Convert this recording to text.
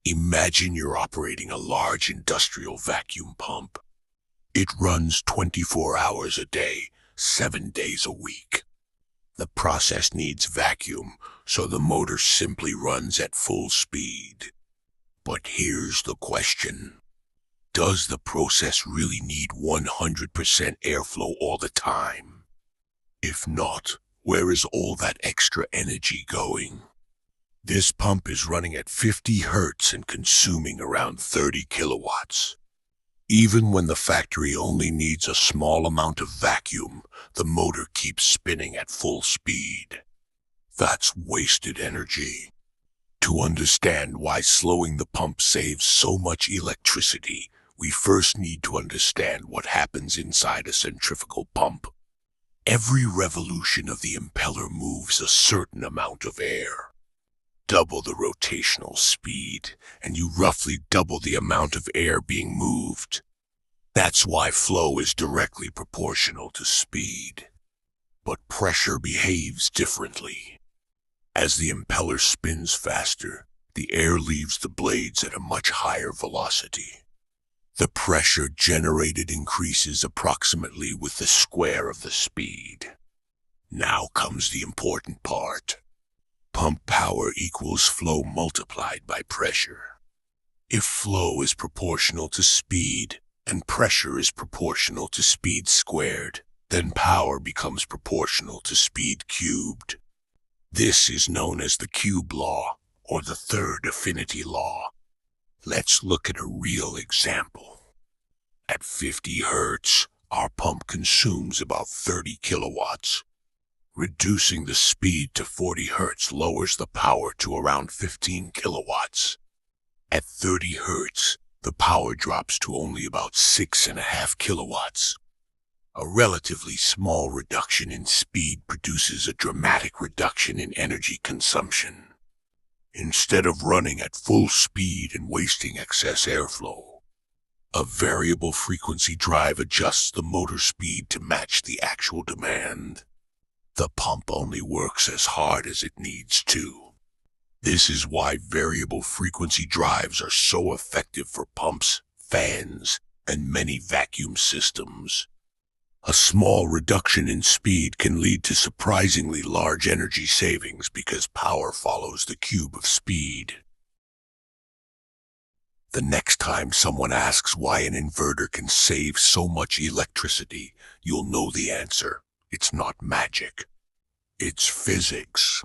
Imagine you're operating a large industrial vacuum pump. It runs 24 hours a day, 7 days a week. The process needs vacuum, so the motor simply runs at full speed. But here's the question. Does the process really need 100% airflow all the time? If not, where is all that extra energy going? This pump is running at 50 hertz and consuming around 30 kilowatts. Even when the factory only needs a small amount of vacuum, the motor keeps spinning at full speed. That's wasted energy. To understand why slowing the pump saves so much electricity, we first need to understand what happens inside a centrifugal pump. Every revolution of the impeller moves a certain amount of air. Double the rotational speed, and you roughly double the amount of air being moved. That's why flow is directly proportional to speed. But pressure behaves differently. As the impeller spins faster, the air leaves the blades at a much higher velocity. The pressure generated increases approximately with the square of the speed. Now comes the important part. Pump power equals flow multiplied by pressure. If flow is proportional to speed, and pressure is proportional to speed squared, then power becomes proportional to speed cubed. This is known as the cube law, or the third affinity law. Let's look at a real example. At 50 hertz, our pump consumes about 30 kilowatts. Reducing the speed to 40 hertz lowers the power to around 15 kilowatts. At 30 hertz, the power drops to only about 6.5 kilowatts. A relatively small reduction in speed produces a dramatic reduction in energy consumption. Instead of running at full speed and wasting excess airflow, a variable frequency drive adjusts the motor speed to match the actual demand. The pump only works as hard as it needs to. This is why variable frequency drives are so effective for pumps, fans, and many vacuum systems. A small reduction in speed can lead to surprisingly large energy savings because power follows the cube of speed. The next time someone asks why an inverter can save so much electricity, you'll know the answer. It's not magic. It's physics.